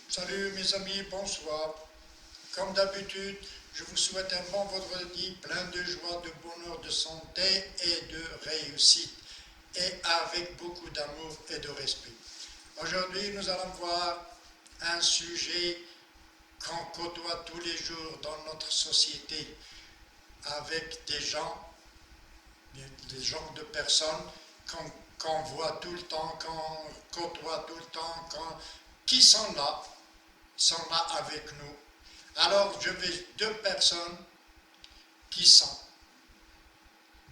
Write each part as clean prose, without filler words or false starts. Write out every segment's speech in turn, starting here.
Salut mes amis, bonsoir. Comme d'habitude, je vous souhaite un bon vendredi plein de joie, de bonheur, de santé et de réussite, et avec beaucoup d'amour et de respect. Aujourd'hui, nous allons voir un sujet qu'on côtoie tous les jours dans notre société avec des gens de personnes qu'on voit tout le temps, qu'on côtoie tout le temps, qui sont là avec nous. Alors, je vais deux personnes qui sont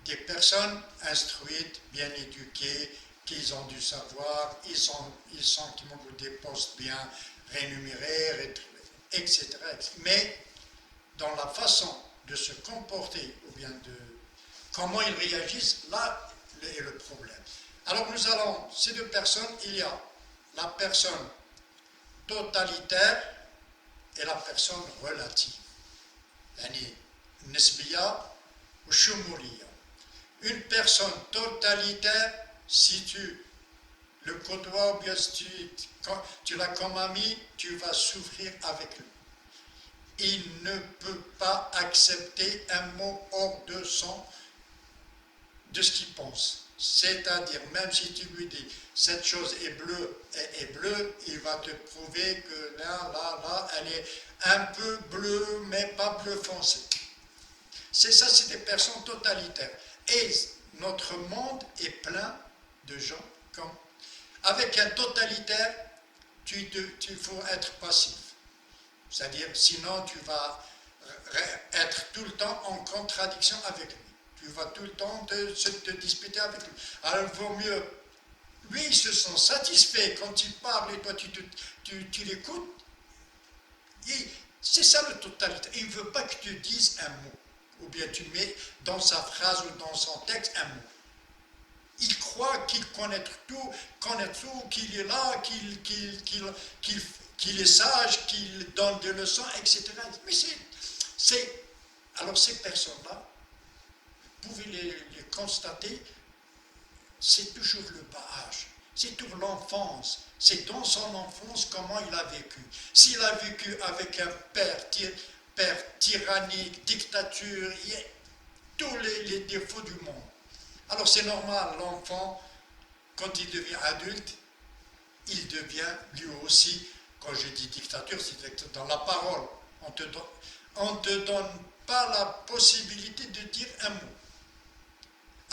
des personnes instruites, bien éduquées, qui ont du savoir, qui ont des postes bien rémunérés, etc. Mais dans la façon de se comporter, ou bien de comment ils réagissent, là est le problème. Alors nous allons, ces deux personnes, il y a la personne totalitaire et la personne relative. Yani nisbiya ou shumuriya. Une personne totalitaire, si tu le côtoies, ou bien si tu l'as comme ami, tu vas souffrir avec lui. Il ne peut pas accepter un mot hors de ce qu'il pense. C'est-à-dire, même si tu lui dis cette chose est bleue, il va te prouver que là, elle est un peu bleue, mais pas bleu foncé. C'est ça, c'est des personnes totalitaires. Et notre monde est plein de gens comme. Avec un totalitaire, il faut être passif. C'est-à-dire, sinon tu vas être tout le temps en contradiction avec lui. Tu vas tout le temps te disputer avec lui. Alors il vaut mieux. Lui, il se sent satisfait quand il parle et toi tu l'écoutes. C'est ça le totalitaire. Il ne veut pas que tu dises un mot. Ou bien tu mets dans sa phrase ou dans son texte un mot. Il croit qu'il connaît tout, qu'il est là, qu'il est sage, qu'il donne des leçons, etc. Mais alors ces personnes-là, vous pouvez les constater, c'est toujours le bas âge, c'est toujours l'enfance, c'est dans son enfance comment il a vécu. S'il a vécu avec un père tyrannique, dictature, il y a tous les défauts du monde. Alors c'est normal, l'enfant, quand il devient adulte, il devient lui aussi, quand je dis dictature, c'est dans la parole. On te donne pas la possibilité de dire un mot.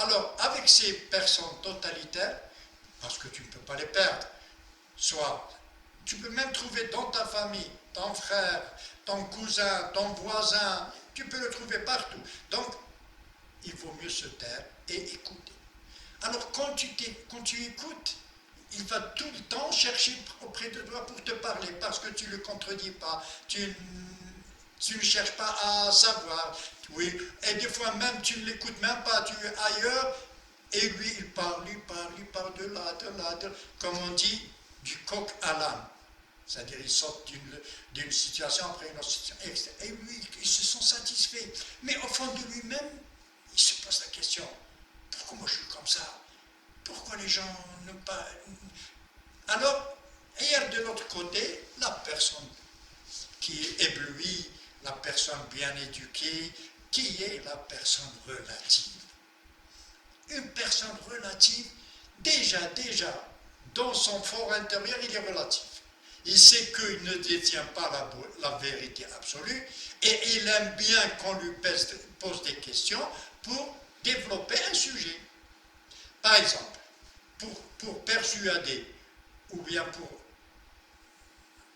Alors, avec ces personnes totalitaires, parce que tu ne peux pas les perdre, soit tu peux même trouver dans ta famille, ton frère, ton cousin, ton voisin, tu peux le trouver partout. Donc, il vaut mieux se taire et écouter. Alors, quand tu écoutes, il va tout le temps chercher auprès de toi pour te parler, parce que tu ne le contredis pas, tu ne cherches pas à savoir, oui, et des fois même tu ne l'écoutes même pas, tu es ailleurs, et lui il parle de là, comme on dit, du coq à l'âne. C'est-à-dire il sort d'une situation après une autre situation, et lui il se sent satisfait. Mais au fond de lui-même, il se pose la question, pourquoi moi je suis comme ça? Pourquoi les gens ne pas... Alors, il y a de l'autre côté la personne qui est éblouie, la personne bien éduquée, qui est la personne relative. Une personne relative, déjà, dans son fort intérieur, il est relatif. Il sait qu'il ne détient pas la vérité absolue et il aime bien qu'on lui pose des questions pour développer un sujet. Par exemple, pour persuader ou bien pour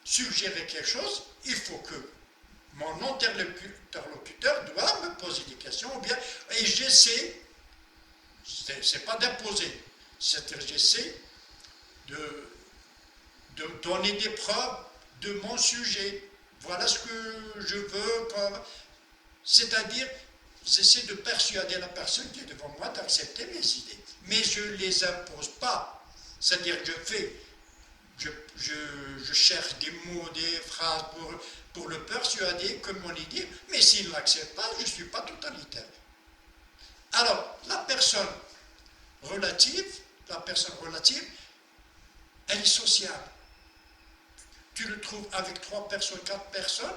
suggérer quelque chose, il faut que mon interlocuteur doit me poser des questions, ou bien, et j'essaie, c'est pas d'imposer, c'est-à-dire j'essaie de donner des preuves de mon sujet. Voilà ce que je veux, c'est-à-dire, j'essaie de persuader la personne qui est devant moi d'accepter mes idées. Mais je ne les impose pas. C'est-à-dire je cherche des mots, des phrases pour le persuader que mon idée, mais s'il ne l'accepte pas, je ne suis pas totalitaire. Alors, la personne relative, elle est sociable. Tu le trouves avec 3 personnes, 4 personnes,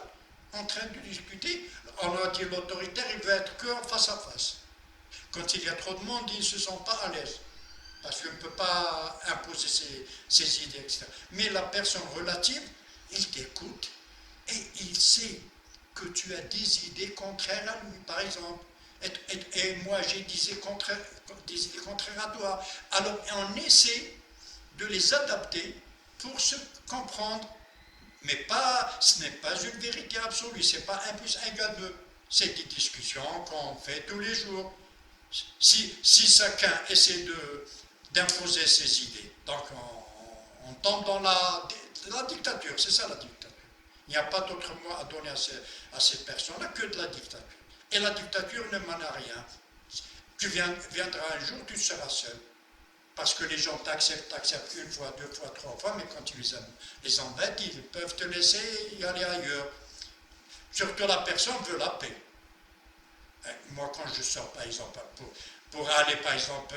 en train de discuter. On a dit l'autoritaire, il veut être que en face à face. Quand il y a trop de monde, il ne se sent pas à l'aise. Parce qu'il ne peut pas imposer ses idées, etc. Mais la personne relative, il t'écoute et il sait que tu as des idées contraires à lui, par exemple. Et moi, j'ai des idées contraires à toi. Alors, on essaie de les adapter pour se comprendre. Mais ce n'est pas une vérité absolue, ce n'est pas 1 plus 1 égale 2. C'est des discussions qu'on fait tous les jours. Si chacun essaie d'imposer ses idées, donc on tombe dans la dictature, c'est ça la dictature. Il n'y a pas d'autre mot à donner à ces personnes-là que de la dictature. Et la dictature ne mène à rien. Tu viendras un jour, tu seras seul. Parce que les gens t'acceptent 1 fois, 2 fois, 3 fois, mais quand tu les embêtes, ils peuvent te laisser y aller ailleurs. Surtout la personne veut la paix. Moi, quand je sors, par exemple, pour aller, par exemple,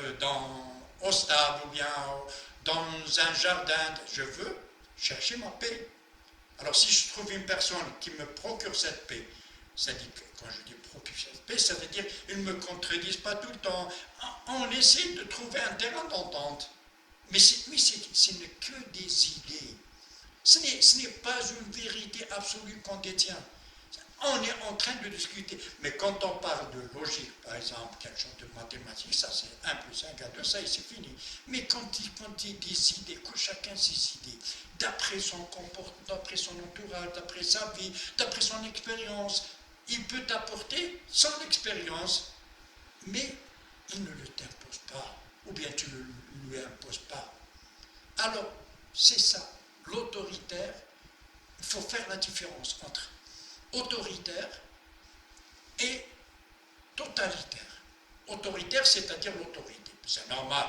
au stade ou bien dans un jardin, je veux chercher ma paix. Alors, si je trouve une personne qui me procure cette paix, c'est-à-dire que quand je dis procure cette paix, ça veut dire qu'ils ne me contredisent pas tout le temps. On essaie de trouver un terrain d'entente. Mais ce n'est que des idées. Ce n'est pas une vérité absolue qu'on détient. On est en train de discuter. Mais quand on parle de logique, par exemple, quelque chose de mathématique, ça c'est 1 plus 1 égale 2, ça et c'est fini. Mais quand il décide, que chacun ses idées, d'après son comportement, d'après son entourage, d'après sa vie, d'après son expérience, il peut t'apporter son expérience, mais il ne le t'impose pas, ou bien tu ne lui imposes pas. Alors, c'est ça, l'autoritaire, il faut faire la différence entre autoritaire et totalitaire. Autoritaire, c'est-à-dire l'autorité. C'est normal.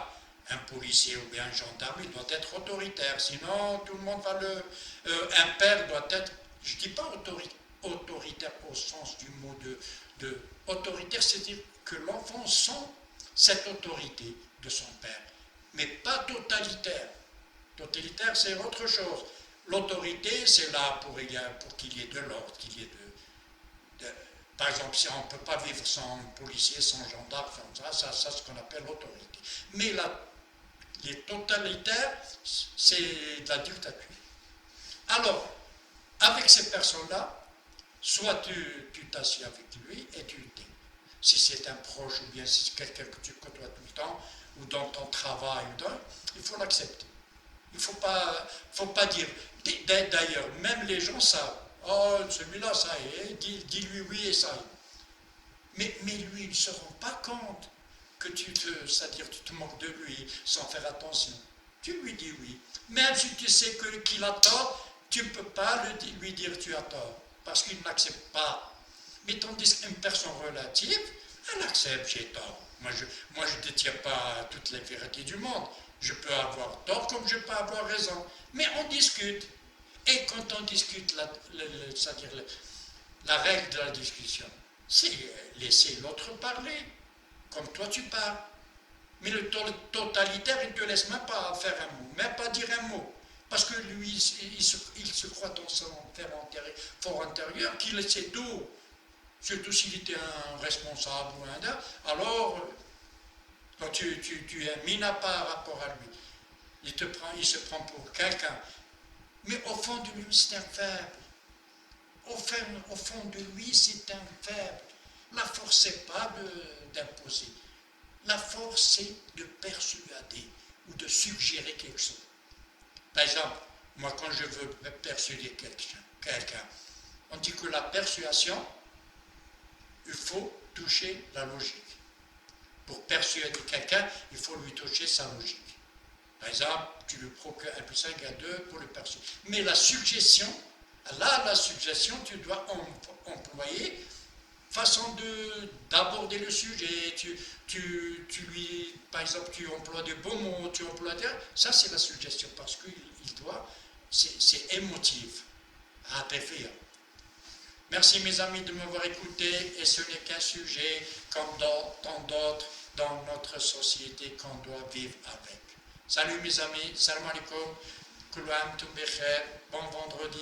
Un policier ou bien un gendarme, il doit être autoritaire. Sinon, tout le monde va un père doit être, je ne dis pas autoritaire au sens du mot de autoritaire, c'est-à-dire que l'enfant sent cette autorité de son père. Mais pas totalitaire. Totalitaire, c'est autre chose. L'autorité, c'est là pour qu'il y ait de l'ordre, qu'il y ait par exemple, si on ne peut pas vivre sans policier, sans gendarme, ça c'est ce qu'on appelle l'autorité. Mais les totalitaires, c'est de la dictature. Alors, avec ces personnes-là, soit tu t'assieds avec lui et tu le dis. Si c'est un proche ou bien si c'est quelqu'un que tu côtoies tout le temps, ou dans ton travail, il faut l'accepter. Il ne faut pas dire. D'ailleurs, même les gens savent. Oh, celui-là, ça y est, dis-lui oui et ça y est. Mais lui, il ne se rend pas compte que c'est-à-dire tu te moques de lui sans faire attention. Tu lui dis oui. Même si tu sais qu'il a tort, tu ne peux pas lui dire tu as tort, parce qu'il n'accepte pas. Mais tandis qu'une personne relative, elle accepte, j'ai tort. Moi, je ne détiens pas toutes les vérités du monde. Je peux avoir tort comme je peux avoir raison. Mais on discute. Et quand on discute, c'est-à-dire la règle de la discussion, c'est laisser l'autre parler, comme toi tu parles. Mais le totalitaire, il ne te laisse même pas faire un mot, même pas dire un mot. Parce que lui, il se croit dans son fort intérieur qu'il sait tout. Surtout s'il était un responsable ou un d'un. Alors, quand tu es un minable par rapport à lui, il se prend pour quelqu'un. Mais au fond de lui, c'est un faible. Au fond de lui, c'est un faible. La force, c'est pas d'imposer. La force, c'est de persuader ou de suggérer quelque chose. Par exemple, moi, quand je veux persuader quelqu'un, on dit que la persuasion, il faut toucher la logique. Pour persuader quelqu'un, il faut lui toucher sa logique. Par exemple, tu lui procures 1 plus 5 égale 2 pour le persuader. Mais la suggestion, tu dois employer façon d'aborder le sujet. Tu lui, par exemple, tu emploies de beaux mots, ça c'est la suggestion, parce qu'il doit, c'est émotif à faire. Merci mes amis de m'avoir écouté, et ce n'est qu'un sujet comme tant d'autres dans notre société qu'on doit vivre avec. Salut mes amis, salam alaikum, kulam tum becher, bon vendredi.